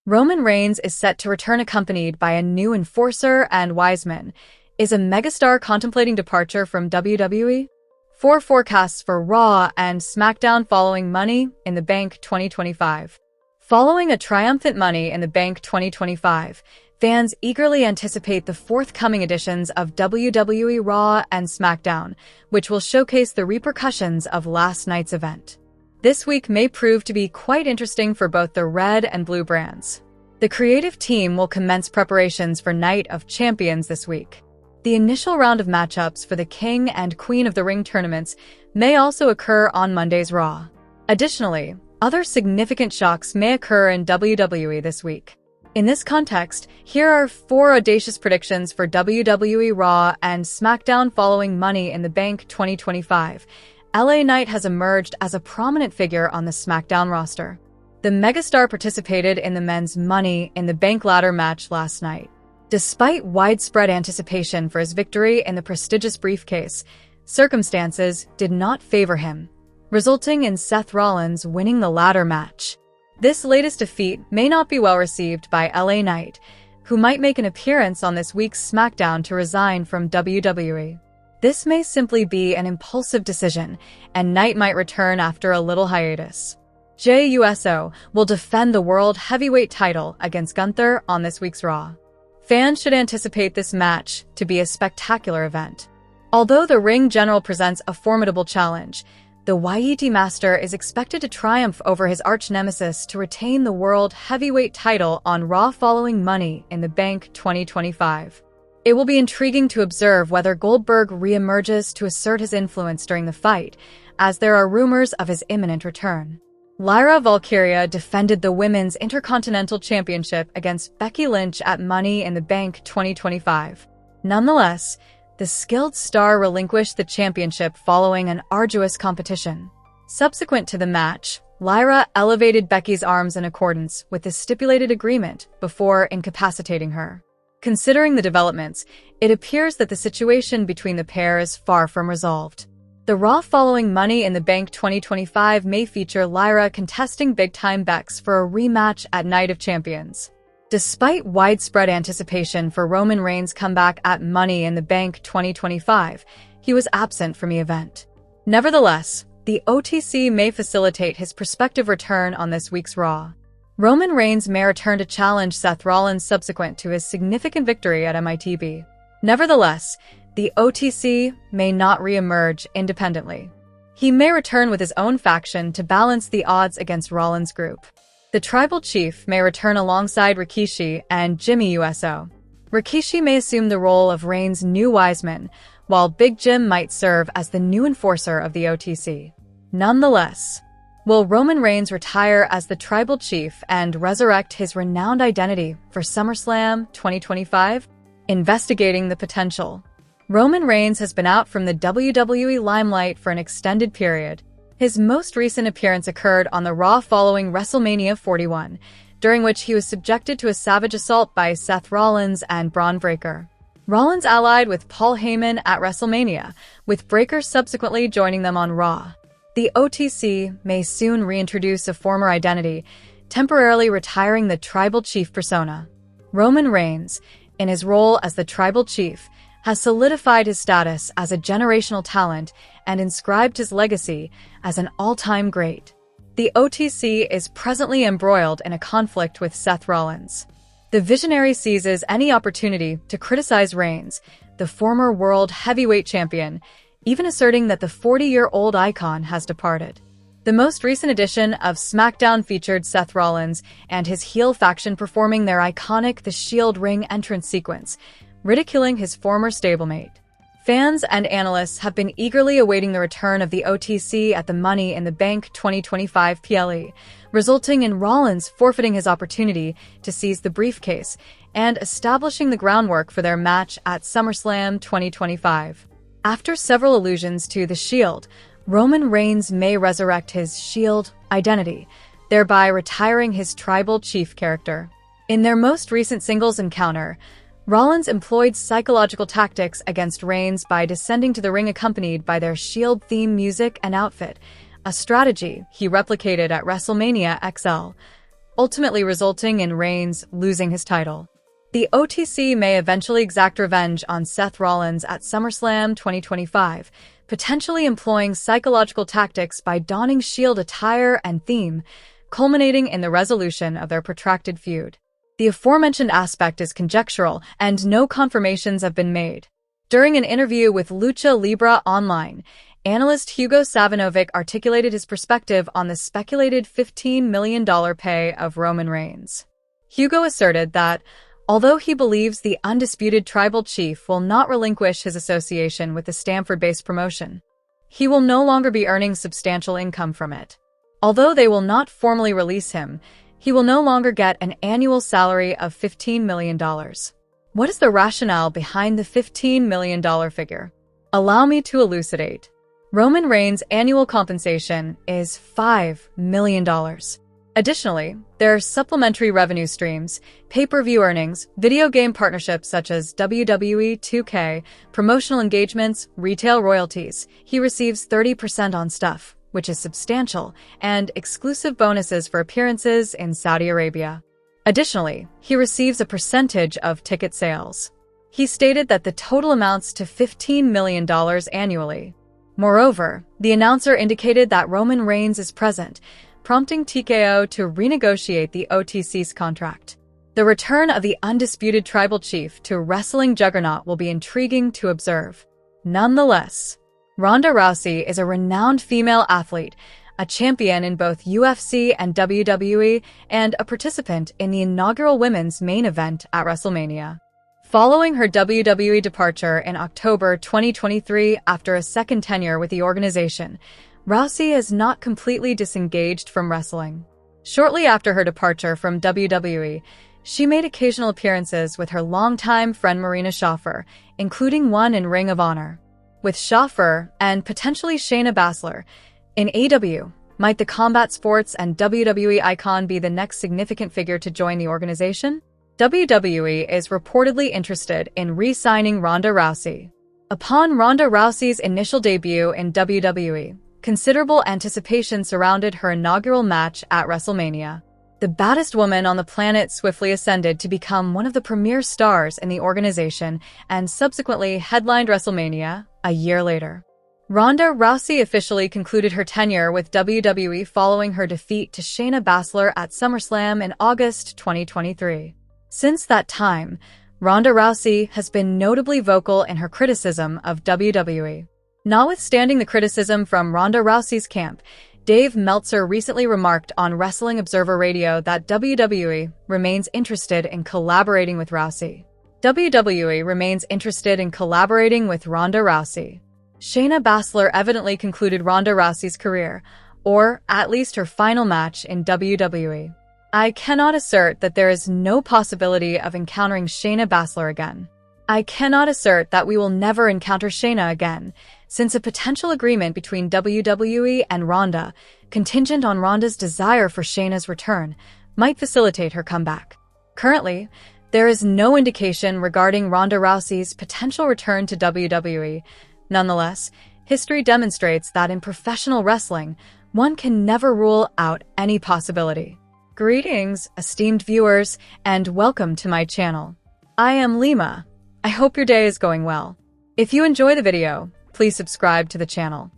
Roman Reigns is set to return accompanied by a new enforcer and Wiseman. Is a megastar contemplating departure from WWE? Four forecasts for Raw and SmackDown following Money in the Bank 2025. Following a triumphant Money in the Bank 2025, fans eagerly anticipate the forthcoming editions of WWE Raw and SmackDown, which will showcase the repercussions of last night's event. This week may prove to be quite interesting for both the red and blue brands. The creative team will commence preparations for Night of Champions this week. The initial round of matchups for the King and Queen of the Ring tournaments may also occur on Monday's Raw. Additionally, other significant shocks may occur in WWE this week. In this context, here are 4 audacious predictions for WWE Raw and SmackDown following Money in the Bank 2025. LA Knight has emerged as a prominent figure on the SmackDown roster. The megastar participated in the men's Money in the Bank ladder match last night. Despite widespread anticipation for his victory in the prestigious briefcase, circumstances did not favor him, resulting in Seth Rollins winning the ladder match. This latest defeat may not be well received by LA Knight, who might make an appearance on this week's SmackDown to resign from WWE. This may simply be an impulsive decision, and Knight might return after a little hiatus. Jey Uso will defend the World Heavyweight title against Gunther on this week's Raw. Fans should anticipate this match to be a spectacular event. Although the ring general presents a formidable challenge, the Waiti Master is expected to triumph over his arch-nemesis to retain the World Heavyweight title on Raw following Money in the Bank 2025. It will be intriguing to observe whether Goldberg re-emerges to assert his influence during the fight, as there are rumors of his imminent return. Lyra Valkyria defended the Women's Intercontinental Championship against Becky Lynch at Money in the Bank 2025. Nonetheless, the skilled star relinquished the championship following an arduous competition. Subsequent to the match, Lyra elevated Becky's arms in accordance with the stipulated agreement before incapacitating her. Considering the developments, it appears that the situation between the pair is far from resolved. The Raw following Money in the Bank 2025 may feature Lyra contesting big-time Bex for a rematch at Night of Champions. Despite widespread anticipation for Roman Reigns' comeback at Money in the Bank 2025, he was absent from the event. Nevertheless, the OTC may facilitate his prospective return on this week's Raw. Roman Reigns may return to challenge Seth Rollins subsequent to his significant victory at MITB. Nevertheless, the OTC may not re-emerge independently. He may return with his own faction to balance the odds against Rollins' group. The Tribal Chief may return alongside Rikishi and Jimmy Uso. Rikishi may assume the role of Reigns' new Wiseman, while Big Jim might serve as the new enforcer of the OTC. Nonetheless, will Roman Reigns retire as the Tribal Chief and resurrect his renowned identity for SummerSlam 2025? Investigating the potential. Roman Reigns has been out from the WWE limelight for an extended period. His most recent appearance occurred on the Raw following WrestleMania 41, during which he was subjected to a savage assault by Seth Rollins and Braun Breaker. Rollins allied with Paul Heyman at WrestleMania, with Breaker subsequently joining them on Raw. The OTC may soon reintroduce a former identity, temporarily retiring the Tribal Chief persona. Roman Reigns, in his role as the Tribal Chief, has solidified his status as a generational talent and inscribed his legacy as an all-time great. The OTC is presently embroiled in a conflict with Seth Rollins. The Visionary seizes any opportunity to criticize Reigns, the former World Heavyweight Champion, even asserting that the 40-year-old icon has departed. The most recent edition of SmackDown featured Seth Rollins and his heel faction performing their iconic The Shield ring entrance sequence, ridiculing his former stablemate. Fans and analysts have been eagerly awaiting the return of the OTC at the Money in the Bank 2025 PLE, resulting in Rollins forfeiting his opportunity to seize the briefcase and establishing the groundwork for their match at SummerSlam 2025. After several allusions to the Shield, Roman Reigns may resurrect his Shield identity, thereby retiring his Tribal Chief character. In their most recent singles encounter, Rollins employed psychological tactics against Reigns by descending to the ring accompanied by their Shield theme music and outfit, a strategy he replicated at WrestleMania XL. ultimately resulting in Reigns losing his title. The OTC may eventually exact revenge on Seth Rollins at SummerSlam 2025, potentially employing psychological tactics by donning Shield attire and theme, culminating in the resolution of their protracted feud. The aforementioned aspect is conjectural, and no confirmations have been made. During an interview with Lucha Libre Online, analyst Hugo Savinovic articulated his perspective on the speculated $15 million pay of Roman Reigns. Hugo asserted that, although he believes the undisputed tribal chief will not relinquish his association with the Stamford-based promotion, he will no longer be earning substantial income from it. Although they will not formally release him, he will no longer get an annual salary of $15 million. What is the rationale behind the $15 million figure? Allow me to elucidate. Roman Reigns' annual compensation is $5 million. Additionally, there are supplementary revenue streams, pay-per-view earnings, video game partnerships such as WWE 2K, promotional engagements, retail royalties. He receives 30% on stuff, which is substantial, and exclusive bonuses for appearances in Saudi Arabia. Additionally, he receives a percentage of ticket sales. He stated that the total amounts to $15 million annually. Moreover, the announcer indicated that Roman Reigns is present, prompting TKO to renegotiate the OTC's contract. The return of the undisputed tribal chief to wrestling juggernaut will be intriguing to observe. Nonetheless, Ronda Rousey is a renowned female athlete, a champion in both UFC and WWE, and a participant in the inaugural women's main event at WrestleMania. Following her WWE departure in October 2023 after a second tenure with the organization, Rousey is not completely disengaged from wrestling. Shortly after her departure from WWE, she made occasional appearances with her longtime friend Marina Shafir, including one in Ring of Honor. With Shafir and potentially Shayna Baszler, in AEW, might the combat sports and WWE icon be the next significant figure to join the organization? WWE is reportedly interested in re-signing Ronda Rousey. Upon Ronda Rousey's initial debut in WWE, considerable anticipation surrounded her inaugural match at WrestleMania. The baddest woman on the planet swiftly ascended to become one of the premier stars in the organization and subsequently headlined WrestleMania a year later. Ronda Rousey officially concluded her tenure with WWE following her defeat to Shayna Baszler at SummerSlam in August 2023. Since that time, Ronda Rousey has been notably vocal in her criticism of WWE. Notwithstanding the criticism from Ronda Rousey's camp, Dave Meltzer recently remarked on Wrestling Observer Radio that WWE remains interested in collaborating with Rousey. WWE remains interested in collaborating with Ronda Rousey. Shayna Baszler evidently concluded Ronda Rousey's career, or at least her final match in WWE. I cannot assert that there is no possibility of encountering Shayna Baszler again. I cannot assert that we will never encounter Shayna again, since a potential agreement between WWE and Ronda, contingent on Ronda's desire for Shayna's return, might facilitate her comeback. Currently, there is no indication regarding Ronda Rousey's potential return to WWE. Nonetheless, history demonstrates that in professional wrestling, one can never rule out any possibility. Greetings, esteemed viewers, and welcome to my channel. I am Lima. I hope your day is going well. If you enjoy the video, please subscribe to the channel.